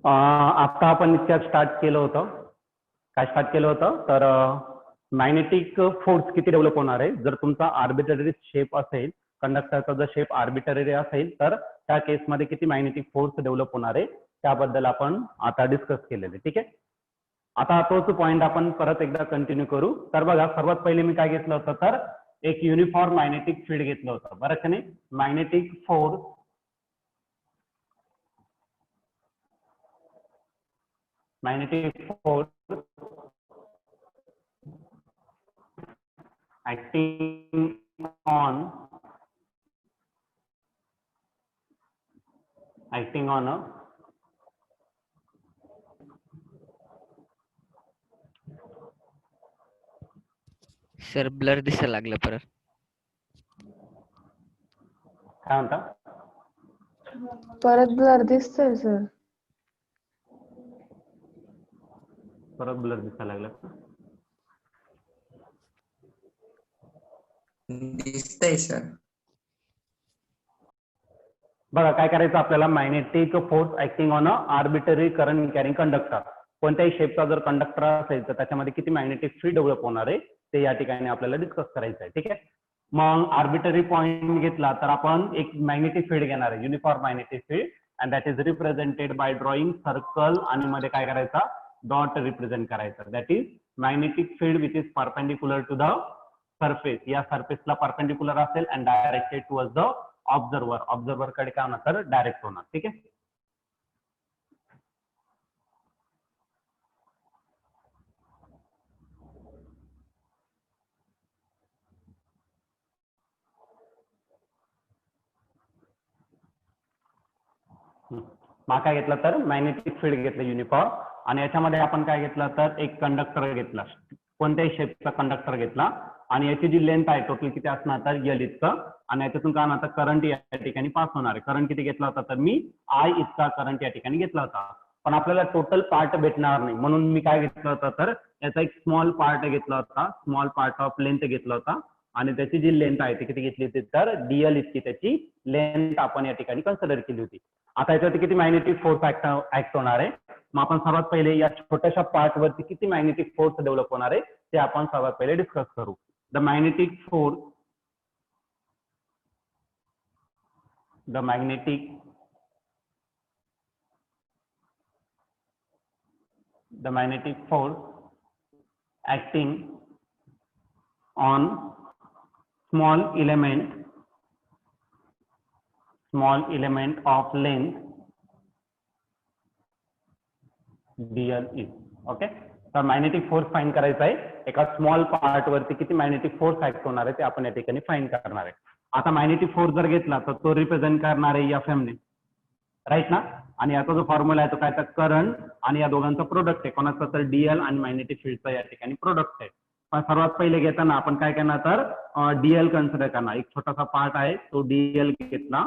आता आपण इतक्यात स्टार्ट केलं होतं. काय स्टार्ट केलं होतं तर मॅग्नेटिक फोर्स किती डेव्हलप होणार आहे जर तुमचा आर्बिटरी शेप असेल, कंडक्टरचा जर शेप आर्बिटरी असेल तर त्या केसमध्ये किती मॅग्नेटिक फोर्स डेव्हलप होणार आहे त्याबद्दल आपण आता डिस्कस केलेले. ठीक आहे. आता तोच पॉइंट आपण परत एकदा कंटिन्यू करू. तर बघा, सर्वात पहिले मी काय घेतलं होतं तर एक युनिफॉर्म मॅग्नेटिक फील्ड घेतलं होतं, बरं का नाही. Magnetic force acting on a sir blur दिसायला लागलं परत. काय म्हणता? परत ब्लर दिसतोय सर. परत ब्लर दिसायला लागलं. दिसतंय सर. बघा काय करायचं आपल्याला, magnetic force acting on a arbitrary current carrying conductor. कोणत्याही शेपचा जर कंडक्टर असेल तर त्याच्यामध्ये किती मॅग्नेटिक फील्ड डेव्हलप होणार आहे ते या ठिकाणी आपल्याला डिस्कस करायचं आहे. ठीक आहे. मग आर्बिटरी पॉइंट घेतला तर आपण एक मॅग्नेटिक फील्ड घेणार आहे, uniform magnetic field, and that is represented by drawing circle आणि मध्ये काय करायचा, डॉट रिप्रेझेंट करायचा. That is magnetic field which is perpendicular to the surface. या सरफेसला परपेंडिक्युलर असेल and directed towards the observer. Observer कडे काय होणार तर डायरेक्ट होणार. ठीक आहे. मग काय घेतलं तर मॅग्नेटिक फील्ड घेतलं युनिफॉर्म, आणि याच्यामध्ये आपण काय घेतलं तर एक कंडक्टर घेतला, कोणत्याही शेपचा कंडक्टर घेतला, आणि याची जी लेंथ आहे टोटल किती असणार तर L इतकं, आणि याच्यातून काय होणार तर करंट या ठिकाणी पास होणार आहे. करंट किती घेतला होता तर मी I इतका करंट या ठिकाणी घेतला होता. पण आपल्याला टोटल पार्ट भेटणार नाही म्हणून मी काय घेतलं होतं तर याचा एक स्मॉल पार्ट घेतला होता, स्मॉल पार्ट ऑफ लेंथ घेतला होता, आणि त्याची जी लेंथ आहे ती किती घेतली होती तर DL इतकी त्याची लेंथ आपण या ठिकाणी कन्सिडर केली होती. आता याच्यावरती किती मॅग्नेटिक फोर्स ऍक्ट होणार आहे, मग आपण सर्वात पहिले या छोट्याशा पार्ट वरती किती मॅग्नेटिक फोर्स डेव्हलप होणार आहे ते आपण सर्वात पहिले डिस्कस करू. The magnetic force acting on small element of length dl is. Okay. तर मॅग्नेटिक फोर्स फाइंड करायचा आहे, एका स्मॉल पार्ट वरती किती मॅग्नेटिक फोर्स ऍक्ट होणार आहे ते आपण या ठिकाणी फाइंड करणार आहे. आता मॅग्नेटिक फोर्स जर घेतला तर तो रिप्रेझेंट करणार आहे FM ने, राईट ना. आणि याचा जो फॉर्म्युला आहे तो काय तर करंट आणि या दोघांचा प्रोडक्ट आहे, कोणाचा तर DL आणि मॅग्नेटिक फील्डचा या ठिकाणी प्रोडक्ट आहे. पण सर्वात पहिले घेताना आपण काय करणार तर DL कन्सिडर करणार. एक छोटासा पार्ट आहे तो DL घेतला,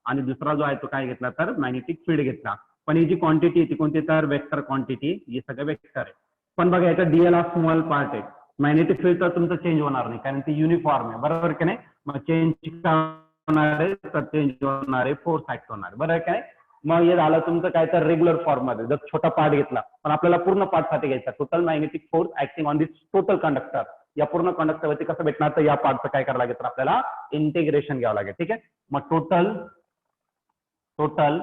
आणि दुसरा जो आहे तो काय घेतला तर मॅग्नेटिक फील्ड घेतला. पण ही जी क्वांटिटी ती कोणती तर वेक्टर क्वांटिटी, हे सगळं वेक्टर आहे. पण बघा याचा DL हा स्मॉल पार्ट आहे, मॅग्नेटिक फील्ड तर तुमचं चेंज होणार नाही कारण ती युनिफॉर्म आहे, बरोबर की नाही. मग चेंज होणार आहे तर चेंज होणार आहे, फोर्स ऍक्ट होणार, बरोबर काय. मग हे झालं तुमचं काय तर रेग्युलर फॉर्म मध्ये जर छोटा पार्ट घेतला, पण आपल्याला पूर्ण पार्ट साठी घ्यायचा, total magnetic force acting on this total conductor. या पूर्ण कंडक्टरवरती कसं भेटणार तर या पार्टचं काय करावं लागेल तर आपल्याला इंटिग्रेशन घ्यावं लागेल. ठीक आहे. मग total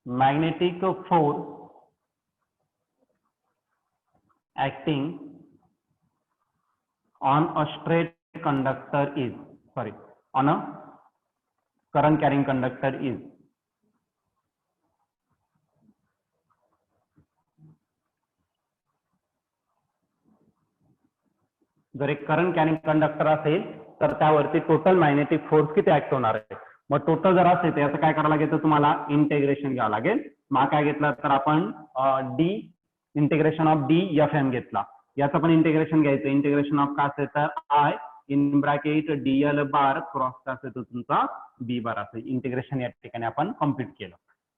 magnetic force acting on a straight conductor is, on a current carrying conductor is जर एक करंट कॅरिंग कंडक्टर असेल तर त्यावरती टोटल मॅग्नेटिक फोर्स किती ऍक्ट होणार आहे. मग टोटल जर असेल तर याचं काय करावं लागेल तर तुम्हाला इंटिग्रेशन घ्यावं लागेल. मग काय घेतलं तर आपण इंटिग्रेशन ऑफ DFM घेतला, याचं पण इंटिग्रेशन घ्यायचं. इंटिग्रेशन ऑफ काय असेल तर I in bracket DL bar cross काय असेल तर तुमचा B बार असेल. इंटिग्रेशन या ठिकाणी आपण कम्प्लीट केलं.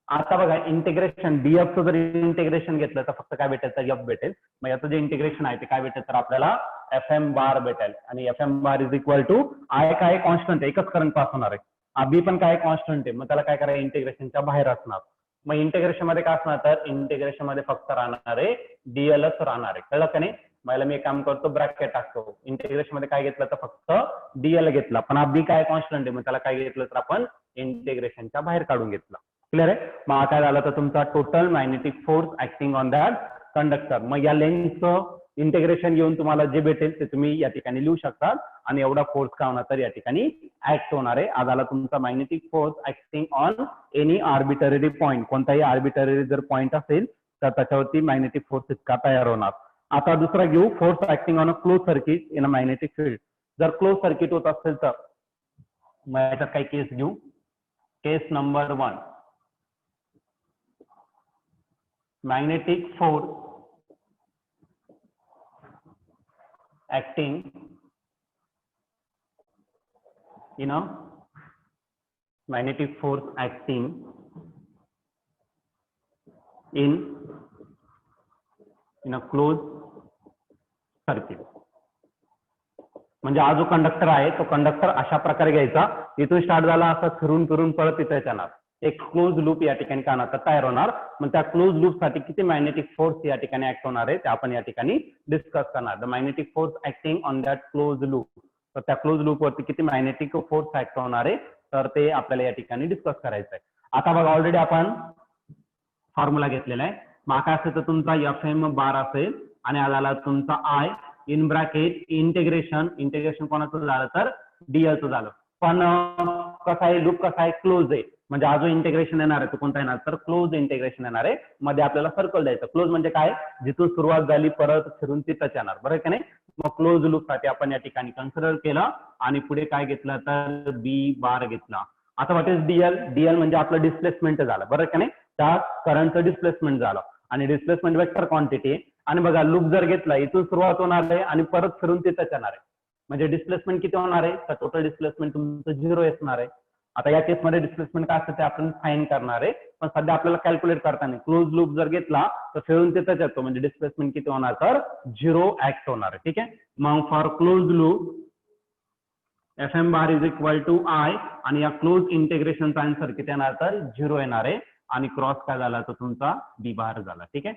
आता बघा इंटिग्रेशन DFचं जर इंटिग्रेशन घेतलं तर फक्त काय भेटेल तर F भेटेल. मग याचं जे इंटिग्रेशन आहे ते काय भेटेल तर आपल्याला FM बार भेटेल, आणि FM bar is equal to I काय कॉन्स्टंट आहे, एकच करंट पास होणार आहे, B पण काय कॉन्स्टंट आहे, मग त्याला काय करायचं इंटिग्रेशनच्या बाहेर असणार. मग इंटिग्रेशन मध्ये काय असणार, तर इंटिग्रेशन मध्ये फक्त राहणार आहे डीएलच राहणार आहे. कळलं का नाही? मला मी एक काम करतो, ब्रॅकेट टाकतो. इंटिग्रेशन मध्ये काय घेतलं तर फक्त डीएल घेतला, पण बी काय कॉन्स्टंट आहे, मग त्याला काय घेतलं तर आपण इंटिग्रेशनच्या बाहेर काढून घेतलं. क्लिअर आहे? मग काय झालं तर तुमचा total magnetic force acting on that conductor. मग या लेन्थचं इंटिग्रेशन घेऊन तुम्हाला जे भेटेल ते तुम्ही या ठिकाणी लिहू शकता, आणि एवढा फोर्स काय होणार तर या ठिकाणी ऍक्ट होणार आहे. आज आला तुमचा magnetic force acting on any arbitrary point. कोणताही आर्बिटरी जर पॉईंट असेल तर त्याच्यावरती मॅग्नेटिक फोर्स इतका तयार होणार. आता दुसरा घेऊ, force acting on a close circuit in a magnetic field. जर क्लोज सर्किट होत असेल तर मग याच्यात काही केस घेऊ. Case number 1, magnetic force acting in a magnetic force acting in a closed circuit. म्हणजे हा जो कंडक्टर आहे तो कंडक्टर अशा प्रकारे घ्यायचा, इथून स्टार्ट झाला असा फिरून फिरून परत तिथे येणार, एक क्लोज लूप या ठिकाणी काय होणार तयार होणार. मग त्या क्लोज लूप साठी किती मॅग्नेटिक फोर्स या ठिकाणी ऍक्ट होणार आहे ते आपण या ठिकाणी डिस्कस करणार. The magnetic force acting on that close loop. तर त्या क्लोज लूप वरती किती मॅग्नेटिक फोर्स ऍक्ट होणार आहे तर ते आपल्याला या ठिकाणी डिस्कस करायचं आहे. आता बघा ऑलरेडी आपण फॉर्म्युला घेतलेला आहे. मग काय असेल तर तुमचा FM बार असेल आणि आला तुमचा I इन ब्रॅकेट इंटिग्रेशन कोणाचं झालं तर डीएलचं झालं. पण कसं आहे लूप कसा आहे क्लोज आहे, म्हणजे हा जो इंटिग्रेशन येणार आहे तो कोणता येणार तर क्लोज इंटिग्रेशन येणार आहे. मध्ये आपल्याला सर्कल द्यायचं. क्लोज म्हणजे काय, जिथून सुरुवात झाली परत फिरून तिथंच येणार, बरोबर की नाही. मग क्लोज लूप साठी आपण या ठिकाणी कन्सिडर केलं आणि पुढे काय घेतलं तर बी बार घेतला. आता व्हॉट इज डीएल म्हणजे आपलं डिस्प्लेसमेंट झालं, बरोबर की नाही. त्या करंटचं डिस्प्लेसमेंट झालं आणि डिस्प्लेसमेंट वेक्टर क्वांटिटी आहे. आणि बघा लूप जर घेतला इथून सुरुवात होणार आहे आणि परत फिरून तिथंच येणार आहे, म्हणजे डिस्प्लेसमेंट किती होणार आहे तर टोटल डिस्प्लेसमेंट तुमचं 0 असणार आहे. आता या केसमध्ये डिस्प्लेसमेंट काय असतं ते आपण फाईन करणार आहे, पण सध्या आपल्याला कॅल्क्युलेट करताना क्लोज लूप जर घेतला तर फिरून तिथंच येतो, म्हणजे डिस्प्लेसमेंट किती होणार तर 0 ऍक्ट होणार आहे. ठीक आहे. मग for close loop FM bar is equal to I आणि या क्लोज इंटिग्रेशनचा आन्सर किती येणार तर 0 येणार आहे आणि क्रॉस काय झाला तर तुमचा बी बार झाला. ठीक आहे.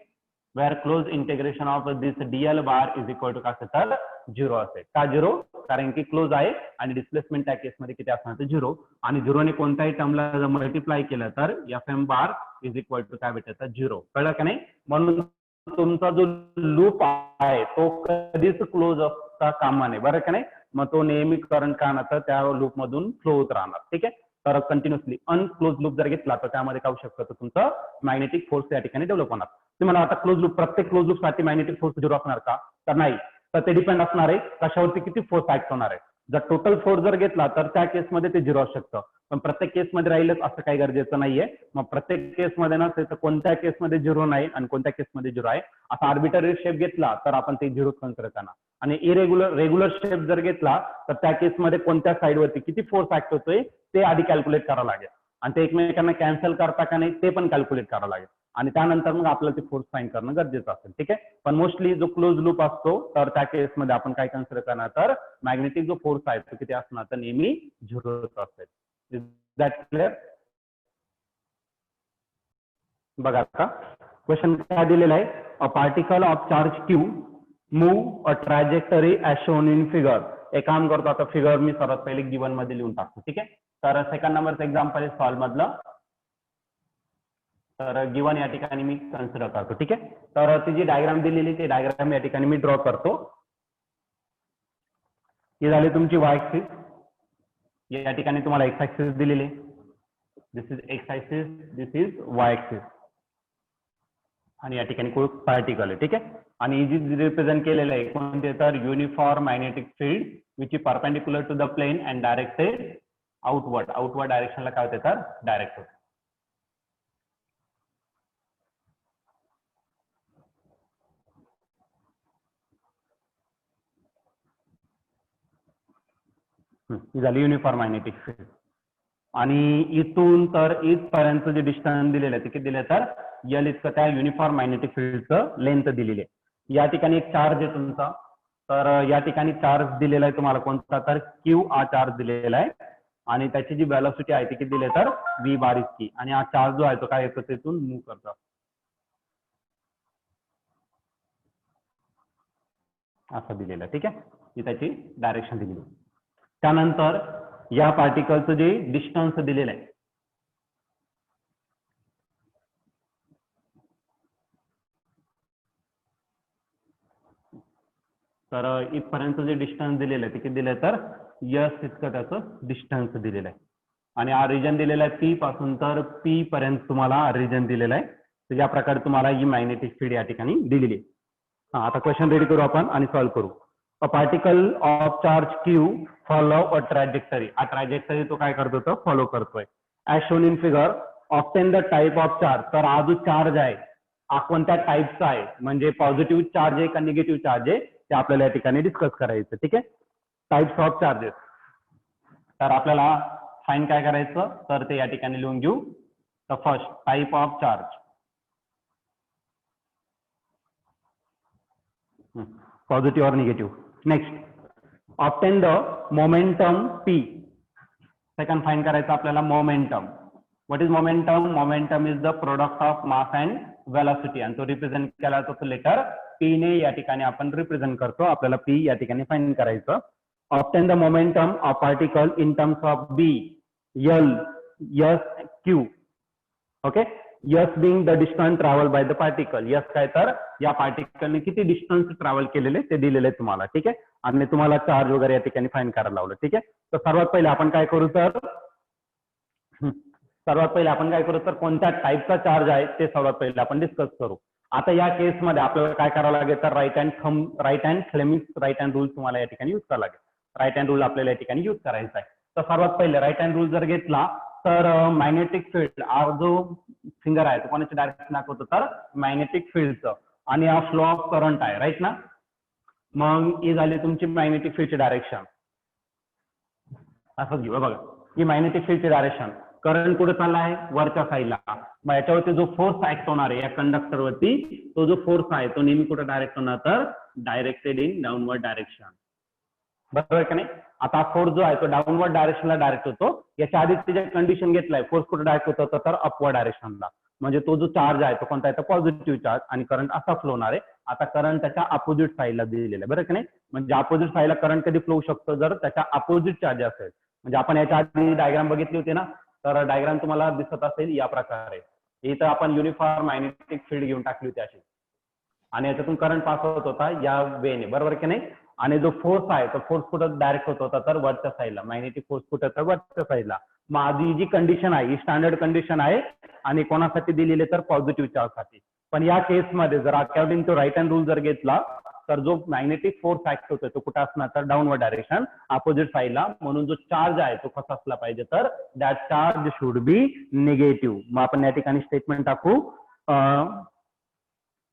Where close integration of this DL bar is equal to काय असेल तर 0 असेल. का 0, कारण की क्लोज आहे आणि डिस्प्लेसमेंट त्या केसमध्ये किती असणार तर 0, आणि 0 ने कोणत्याही टर्मला जर मल्टिप्लाय केलं तर FM bar is equal to काय भेटत 0. कळलं का नाही. म्हणून तुमचा जो लूप आहे तो कधीच क्लोज असता कामा नये, बरं का नाही. मग तो नेहमी करंट काय होणार त्या लूप मधून फ्लो होत राहणार. ठीक आहे. तर कंटिन्युअसली अनक्लोज लूप जर घेतला तर त्यामध्ये काय होऊ शकतं तर तुमचं मॅग्नेटिक फोर्स या ठिकाणी डेव्हलप होणार. तुम्हाला आता क्लोज लूप प्रत्येक क्लोज लूप साठी मॅग्नेटिक फोर्स 0 असणार का तर नाही, तर ते डिपेंड असणार आहे कशावरती किती फोर्स ऍक्ट होणार आहे. जर टोटल फोर्स जर घेतला तर त्या केसमध्ये ते 0 असू शकतं, पण प्रत्येक केसमध्ये राहीलच असं काही गरजेचं नाहीये. मग प्रत्येक केसमध्ये नसेल तर कोणत्या केसमध्ये 0 नाही आणि कोणत्या केसमध्ये 0 आहे. असा आर्बिटरी शेप घेतला तर आपण ते 0 कन्सिडर करणार, आणि रेग्युलर शेप जर घेतला तर त्या केसमध्ये कोणत्या साईडवरती किती फोर्स ऍक्ट होतोय ते आधी कॅल्क्युलेट करावं लागेल, आणि ते एकमेकांना कॅन्सल करता का नाही ते पण कॅल्क्युलेट करावं लागेल, आणि त्यानंतर मग आपल्याला ते फोर्स फाईंड करणं गरजेचं असेल. ठीक आहे. पण मोस्टली जो क्लोज लूप असतो तर त्या केसमध्ये आपण काय कन्सिडर करणार तर मॅग्नेटिक जो फोर्स आहे तो किती असणार तर नेहमी 0 असेल. Is that clear. बघा का क्वेश्चन काय दिलेला आहे. अ particle of charge Q move a trajectory as shown in figure. एक काम करतो आता फिगर मी सर्वात पहिले गिवन मध्ये लिहून टाकतो. ठीक आहे. तर सेकंड नंबरचं एक्झाम्पल आहे सॉल्व मधलं. तर गिवन या ठिकाणी मी कन्सिडर करतो. ठीक आहे. तर ती जी डायग्राम दिलेली ती डायग्राम या ठिकाणी मी ड्रॉ करतो. ही झाली तुमची वाय ऍक्सिस. या ठिकाणी तुम्हाला एक्स ऍक्सिस दिलेली, this is X axis, this is Y axis, आणि या ठिकाणी कोण पार्टिकल आहे. ठीक आहे. आणि जी रिप्रेझेंट केलेलं आहे कोणते तर uniform magnetic field which is perpendicular to the plane and directed outward डायरेक्शनला काय होते तर डायरेक्ट होते. ही झाली युनिफॉर्म मॅग्नेटिक फील्ड. आणि इथून तर इथपर्यंत जे डिस्टन्स दिलेलं आहे ते किती दिले तर यल इतकं त्या युनिफॉर्म मॅग्नेटिक फील्डचं लेंथ दिलेली आहे. या ठिकाणी एक चार्ज आहे तुमचा, तर या ठिकाणी चार्ज दिलेला आहे तुम्हाला कोणता तर क्यू हा चार्ज दिलेला आहे, आणि त्याची जी व्हेलॉसिटी आहे ती किती दिली तर v बार इतकी, आणि हा चार्ज जो आहे तो काय येतो तिथून मूव्ह करतो असं दिलेलं आहे. ठीक आहे, ही त्याची डायरेक्शन दिलेली आहे. त्यानंतर या पार्टिकलचं जे डिस्टन्स दिलेलं आहे, तर इथपर्यंत जे डिस्टन्स दिलेलं आहे ते किती दिलंय तर यस इतकं त्याचं डिस्टन्स दिलेलं आहे. आणि हा रिजन दिलेला आहे पी पासून तर पी पर्यंत तुम्हाला रिजन दिलेला आहे. तर या प्रकारे तुम्हाला ही मॅग्नेटिक फील्ड या ठिकाणी दिलेली आहे. आता क्वेश्चन रेडी करू आपण आणि सॉल्व्ह करू. A particle of charge q follow a trajectory. हा ट्रॅजेक्टरी तो काय करतो तर फॉलो करतोय. As shown in figure obtain the type of charge. तर हा जो चार्ज आहे हा कोणत्या टाईपचा आहे, म्हणजे पॉझिटिव्ह चार्ज आहे का निगेटिव्ह चार्ज आहे ते आपल्याला या ठिकाणी डिस्कस करायचं. ठीक आहे, टाइप्स ऑफ चार्जेस. तर आपल्याला फाईन काय करायचं तर ते या ठिकाणी लिहून घेऊ. तर first type of charge, positive और negative. Next obtain the momentum P. Second find करायचं आपल्याला momentum. What is momentum? Momentum is the product of mass and velocity, आणि तो रिप्रेझेंट केला जातो लेटर पी ने. या ठिकाणी आपण रिप्रेझेंट करतो. आपल्याला पी या ठिकाणी फाईन करायचं. Obtain the momentum of particle in terms of B, L, S, Q. Okay, S being the distance travel by the particle. S काय तर या पार्टिकलने किती डिस्टन्स ट्रॅव्हल केलेले ते दिलेले आहे तुम्हाला. ठीक आहे, आणि तुम्हाला चार्ज वगैरे या ठिकाणी फाईन करायला लावलं. ठीक आहे, तर सर्वात पहिले आपण काय करू तर कोणत्या टाईपचा चार्ज आहे ते सर्वात पहिले आपण डिस्कस करू. आता या केसमध्ये आपल्याला काय करावं लागेल तर right hand Fleming's right hand rule तुम्हाला या ठिकाणी यूज करावा लागेल. राईट हँड रूल आपल्याला या ठिकाणी यूज करायचा आहे. तर सर्वात पहिले राईट हँड रूल जर घेतला तर मॅग्नेटिक फील्ड हा जो फिंगर आहे तो कोणाच्या डायरेक्शन दाखवतो तर मॅग्नेटिक फील्डचं, आणि हा फ्लो ऑफ करंट आहे. राईट ना. मग ही झाली तुमची मॅग्नेटिक फील्डची डायरेक्शन. असं घेऊ बघा, ही मॅग्नेटिक फील्डची डायरेक्शन. करंट कुठे चालला आहे वरच्या साईडला. मग याच्यावरती जो फोर्स ऍक्ट होणार आहे या कंडक्टरवरती, तो जो फोर्स आहे तो नेहमी कुठे डायरेक्ट होणार तर डायरेक्टेड इन डाऊनवर्ड डायरेक्शन. बरोबर का नाही. आता फोर्स जो आहे तो डाऊनवर्ड डायरेक्शनला डायरेक्ट होतो. याच्या आधी जे कंडिशन घेतलाय फोर्स कुठे डायरेक्ट होतो तर अपवर्ड डायरेक्शनला. म्हणजे तो जो चार्ज आहे तो कोणता आहे तर पॉझिटिव्ह चार्ज, आणि करंट असा फ्लो होणार आहे. आता करंट त्याच्या अपोजिट साईडला दिलेला आहे. बरं का नाही. म्हणजे अपोजिट साईडला करंट कधी फ्लो होऊ शकतो जर त्याच्या अपोजिट चार्ज असेल. म्हणजे आपण याच्या आधी डायग्राम बघितली होती ना, तर डायग्राम तुम्हाला दिसत असेल या प्रकारे. इथं आपण युनिफॉर्म मॅग्नेटिक फील्ड घेऊन टाकली होती अशी, आणि याच्यातून करंट पास होत होता या वेने. बरोबर की नाही. आणि जो फोर्स आहे तो फोर्स कुठं डायरेक्ट होत होता तर वरच्या साईडला. मॅग्नेटिक फोर्स कुठं तर वरच्या साईडला. मग आधी जी कंडिशन आहे ही स्टँडर्ड कंडिशन आहे, आणि कोणासाठी दिलेली तर पॉझिटिव्ह चार्ज साठी. पण या केसमध्ये जर according to right hand rule जर घेतला तर जो मॅग्नेटिक फोर्स ऍक्ट होतोय तो कुठं असणार तर डाऊनवर्ड डायरेक्शन अपोजिट साईडला. म्हणून जो चार्ज आहे तो कसा असला पाहिजे तर that charge should be negative. मग आपण या ठिकाणी स्टेटमेंट टाकू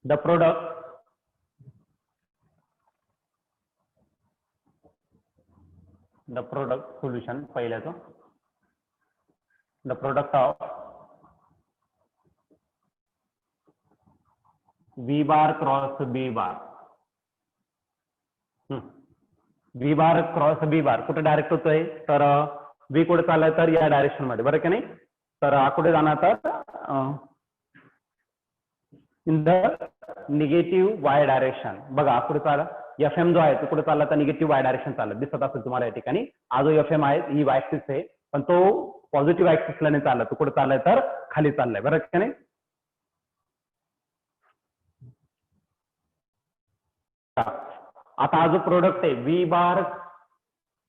द प्रोडक्ट सोल्युशन पहिल्याचं. The product of V bar cross B bar. V bar cross B bar कुठे डायरेक्ट होतोय तर व्ही कुठे चाललाय तर या डायरेक्शन मध्ये. बरं की नाही. तर हा कुठे जाणार तर in the negative Y direction. बघा कुठे चालला एफ एम जो आहे तो कुठे चालला तर निगेटिव्ह वाय डायरेक्शन चालला दिसत असेल तुम्हाला या ठिकाणी. हा जो एफ एम आहे ही वाय ऍक्सिस आहे, पण तो पॉझिटिव्ह ऍक्सिसला नाही चालला, तो कुठे चाललाय तर खाली चाललाय. बरं की नाही. आता हा जो प्रोडक्ट आहे व्ही बार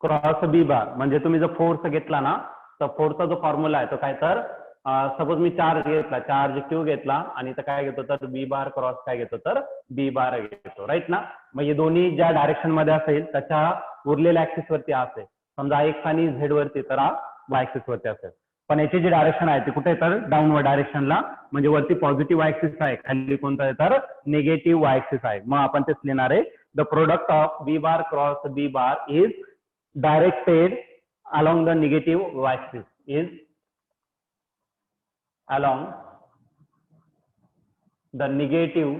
क्रॉस बी बार, म्हणजे तुम्ही जर फोर्स घेतला ना तर फोर्सचा जो फॉर्म्युला आहे तो काय तर सपोज मी चार्ज घेतला, चार्ज क्यू घेतला, आणि तर काय घेतो तर बी बार क्रॉस काय घेतो तर बी बार घेतो. राईट ना. मग हे दोन्ही ज्या डायरेक्शन मध्ये असेल त्याच्या उरलेल्या ऍक्सिस वरती असेल. समजा एक्स आणि झेड वरती तर हा वाय ऍक्सिस वरती असेल. पण याची जी डायरेक्शन आहे ती कुठे तर डाऊनवर्ड डायरेक्शनला. म्हणजे वरती पॉझिटिव्ह वाय ऍक्सिस आहे, खाली कोणता आहे तर निगेटिव्ह वाय ऍक्सिस आहे. मग आपण तेच लिहिणार आहे the product of B bar cross B bar is directed along the negative y-axis is along the negative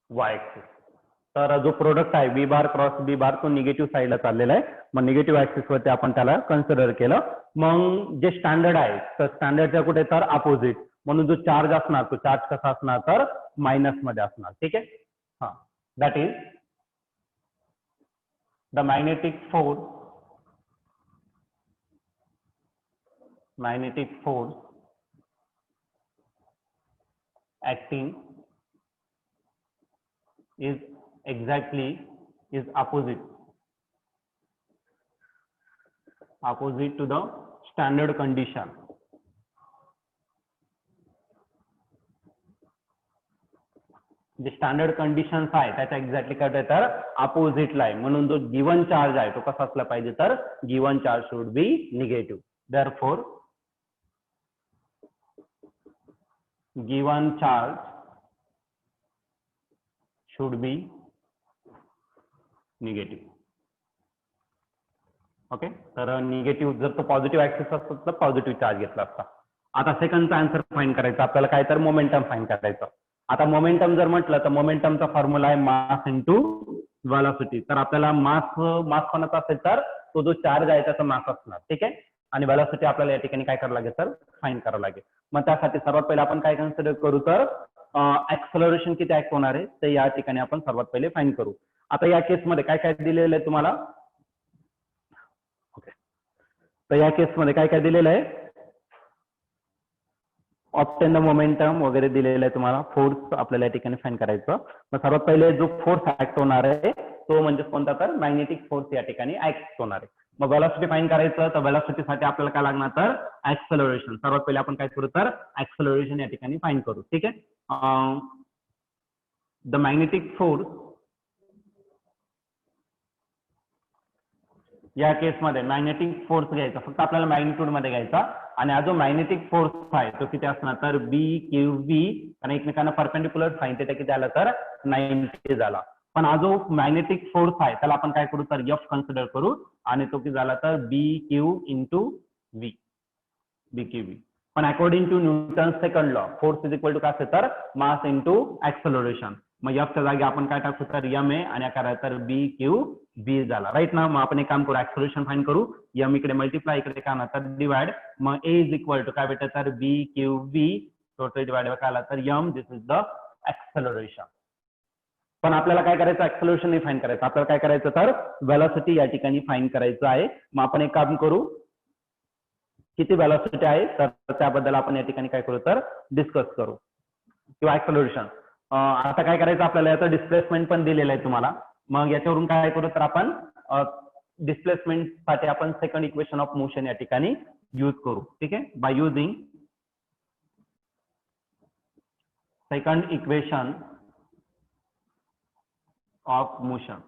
y-axis. तर जो प्रोडक्ट आहे बी बार क्रॉस बी बार तो निगेटिव्ह साईडला चाललेला आहे. मग निगेटिव्ह ऍक्सिस वरती आपण त्याला कन्सिडर केलं. मग जे स्टँडर्ड आहे तर स्टँडर्डच्या कुठे तर अपोजिट म्हणून जो चार्ज असणार तो चार्ज कसा असणार तर मायनस मध्ये असणार. ठीक आहे. हा that is the magnetic force acting is opposite to the standard condition. जे स्टँडर्ड कंडिशन्स आहे त्याच्या एक्झॅक्टली काय तर अपोजिटला आहे. म्हणून जो गिवन चार्ज आहे तो कसा असला पाहिजे तर given charge should be negative. Therefore given charge should be negative. Okay. तर निगेटिव्ह जर तो पॉझिटिव्ह ऍक्सिस असतो तर पॉझिटिव्ह चार्ज घेतला असता. आता सेकंडचा आन्सर फाइंड करायचा आपल्याला काय तर मोमेंटम फाइंड करायचं. आता मोमेंटम जर म्हटलं तर मोमेंटमचा फॉर्म्युला आहे मास इंटू व्हेलॉसिटी. तर आपल्याला मास कोणाचा असेल तर तो जो चार्ज आहे त्याचा मास असणार. ठीक आहे. आणि व्हेलॉसिटी आपल्याला या ठिकाणी काय करावं लागेल तर फाइंड करावं लागेल. मग त्यासाठी सर्वात पहिले आपण काय कन्सिडर करू तर ऍक्सलरेशन किती ऍक्ट होणार आहे ते या ठिकाणी आपण सर्वात पहिले फाइंड करू. आता या केसमध्ये काय काय दिलेलं आहे तुम्हाला. ओके. तर या केसमध्ये काय काय दिलेलं आहे ऑब्टेन द मोमेंटम वगैरे दिलेलं आहे तुम्हाला. फोर्स आपल्याला या ठिकाणी फाइंड करायचं. मग सर्वात पहिले जो फोर्स ऍक्ट होणार आहे तो म्हणजे कोणता तर मॅग्नेटिक फोर्स या ठिकाणी ऍक्ट होणार आहे. मग व्हेलॉसिटी फाइंड करायचं तर व्हेलॉसिटीसाठी आपल्याला काय लागणार तर ऍक्सलरेशन. सर्वात पहिले आपण काय करू तर ऍक्सलरेशन या ठिकाणी फाइंड करू. ठीक आहे. द मॅग्नेटिक फोर्स या केसमध्ये मॅग्नेटिक फोर्स घ्यायचा फक्त आपल्याला मॅग्निट्यूड मध्ये घ्यायचा आणि हा जो मॅग्नेटिक फोर्स आहे तो किती असणार तर बी क्यू व्ही आणि एकमेकांना परपेंडिक्युलर साइन थिटा किती आला तर 90 झाला. पण हा जो मॅग्नेटिक फोर्स आहे त्याला आपण काय करू तर एफ कन्सिडर करू आणि तो किती झाला तर B Q into V. B Q V. पण according to Newton second law force is equal to काय असेल तर मास इंटू ऍक्सलरेशन. मग एफच्या जागी आपण काय टाकू तर एम ए आणि काय तर बी क्यू व्ही झाला. राईट ना. मग आपण एक काम करू ऍक्सलरेशन फाइंड करू. एम इकडे मल्टिप्लाय इकडे काय ना तर डिवाइड. मग ए इज इक्वल टू काय भेटत तर B Q V total divide काय आला तर M. This is the acceleration. पण आपल्याला काय करायचं ऍक्सलरेशन नाही फाइंड करायचं. आपल्याला काय करायचं तर व्हेलॉसिटी या ठिकाणी फाइंड करायचं आहे. मग आपण एक काम करू किती व्हेलॉसिटी आहे तर त्याबद्दल आपण या ठिकाणी काय करू तर डिस्कस करू किंवा ऍक्सलरेशन. आता काय करायचं आपल्याला याचं डिस्प्लेसमेंट पण दिलेलं आहे तुम्हाला. मग याच्यावरून काय करू तर आपण डिस्प्लेसमेंट साठी आपण सेकंड इक्वेशन ऑफ मोशन या ठिकाणी यूज करू. ठीक आहे. By using second equation of motion.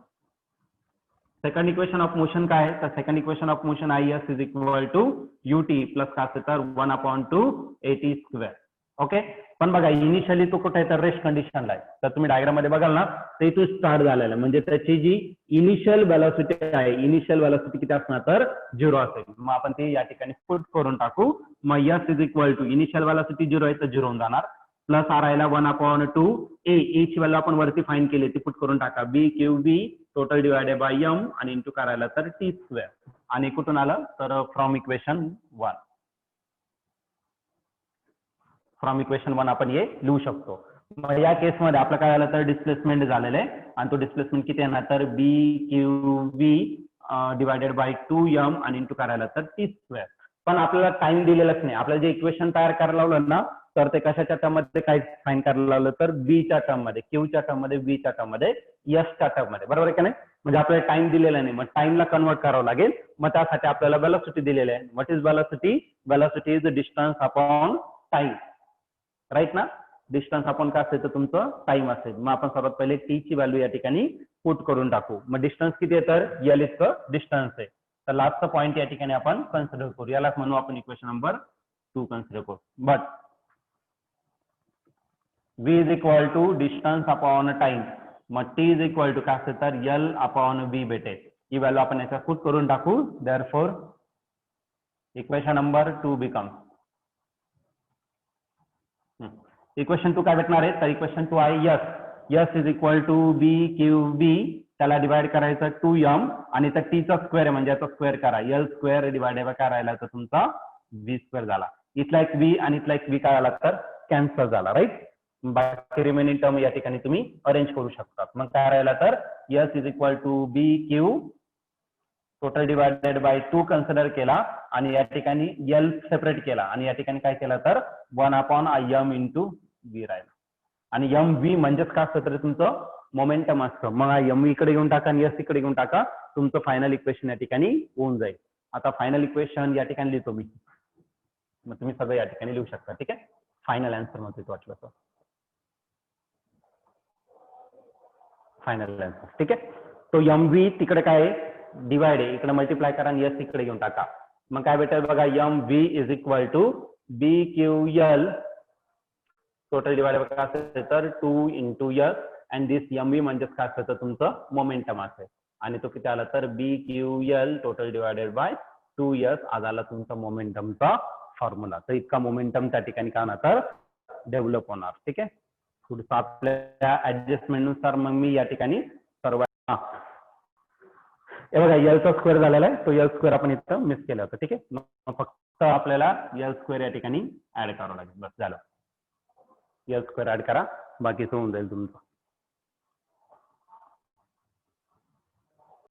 Second equation of motion काय आहे तर second equation of motion I S is equal to UT plus काय असेल तर 1/2 AT स्क्वेअर. ओके. पण बघा इनिशियली तो कुठे आहे तर रेस्ट कंडिशनला आहे. तर तुम्ही डायग्राम मध्ये बघाल ना तर इथून स्टार्ट झालेला आहे म्हणजे त्याची जी इनिशियल व्हेलॉसिटी आहे इनिशियल व्हेलॉसिटी किती असणार तर 0 असेल. मग आपण ते या ठिकाणी पुट करून टाकू. मग S is equal to initial velocity 0 आहे तर 0 होऊन जाणार प्लस आर आयला 1/2 ए. ए ची व्हॅल्यू आपण वरती फाइंड केली ती पुट करून टाका. B Q B total divided by M आणि इंटू करायला तर टी स्क्वेअर. आणि कुठून आलं तर फ्रॉम इक्वेशन 1. फ्रॉम इक्वेशन 1 आपण हे लिहू शकतो. मग या केसमध्ये आपलं काय झालं तर डिस्प्लेसमेंट झालेलं आहे आणि तो डिस्प्लेसमेंट किती येणार तर B Q V divided by 2m आणि इंटू करायला तर टी स्क्वेअर. पण आपल्याला टाइम दिलेलाच नाही. आपल्याला जे इक्वेशन तयार करायला लावलं ना तर ते कशाच्या टर्म मध्ये काय फाईन करायला लावलं तर बी च्या टर्म मध्ये क्यूच्या टर्म मध्ये व्ही च्या टर्म मध्ये एस च्या टर्म मध्ये. बरोबर आहे का नाही. म्हणजे आपल्याला टाइम दिलेला नाही. मग टाइमला कन्वर्ट करावं लागेल. मग त्यासाठी आपल्याला व्हेलॉसिटी दिलेली आहे. What is velocity. Velocity is the distance upon time. Right ना. डिस्टन्स आपण काय असेल तर तुमचं टाइम असेल. मग आपण सर्वात पहिले टी ची व्हॅल्यू या ठिकाणी पुट करून टाकू. मग डिस्टन्स किती आहे तर एल इतकं डिस्टन्स आहे. तर लास्टचा पॉईंट या ठिकाणी आपण कन्सिडर करू. यालाच म्हणू आपण इक्वेशन नंबर 2 कन्सिडर करू. But v is equal to distance upon time. मग t is equal to काय असेल तर l upon v भेटेल. ही व्हॅल्यू आपण याच्यात पुट करून टाकू. therefore equation number 2 becomes equation 2 काय भेटणार आहे तर इक्वेशन 2 आहे yes S is equal to B Q B, त्याला डिवाइड करायचं 2m आणि त्या टीचा स्क्वेअर आहे म्हणजे याचा स्क्वेअर करा, एल स्क्वेअर डिवाइडेड बाय काय राहिला तर तुमचा बी स्क्वेअर झाला. इथला एक बी आणि इथला एक बी काय आला तर कॅन्सल झाला, राईट. बाकी रिमेनिंग टर्म या ठिकाणी तुम्ही अरेंज करू शकता. मग काय राहिला तर S is equal to B Q total divided by 2 consider केला आणि या ठिकाणी एल सेपरेट केला आणि या ठिकाणी काय केलं तर 1/m इंटू बी राहिला. आणि एम व्ही म्हणजेच काय असतं तर तुमचं मोमेंटम असतं. मग एम इकडे घेऊन टाका आणि एस इकडे घेऊन टाका, तुमचं फायनल इक्वेशन या ठिकाणी होऊन जाईल. आता फायनल इक्वेशन या ठिकाणी लिहितो मी, मग तुम्ही सगळं या ठिकाणी लिहू शकता. ठीक आहे, फायनल आन्सर मध्ये वाटलं तर फायनल आन्सर. ठीक आहे, तो एम व्ही तिकडे काय डिवाइड आहे, इकडे मल्टिप्लाय करा आणि एस इकडे घेऊन टाका. मग काय भेटेल बघा, M V is equal to B Q L total divide काय असेल तर 2 into S and this M V म्हणजेच काय असतं तर तुमचं मोमेंटम असेल आणि तो किती आला तर B Q L total divided by 2s आज आला तुमचा मोमेंटमचा फॉर्म्युला. तर इतका मोमेंटम त्या ठिकाणी काय होणार तर डेव्हलप होणार. ठीक आहे, पुढचं आपल्या ऍडजस्टमेंट नुसार मग मी या ठिकाणी सर्व हे बघा एलचा स्क्वेअर झालेला आहे, तो एल स्क्वेअर आपण इथं मिस केलं होतं. ठीक आहे, मग फक्त आपल्याला एल स्क्वेअर या ठिकाणी ऍड करावं लागेल, बस झालं. एल स्क्वेअर ऍड करा, बाकीचं होऊन जाईल तुमचं.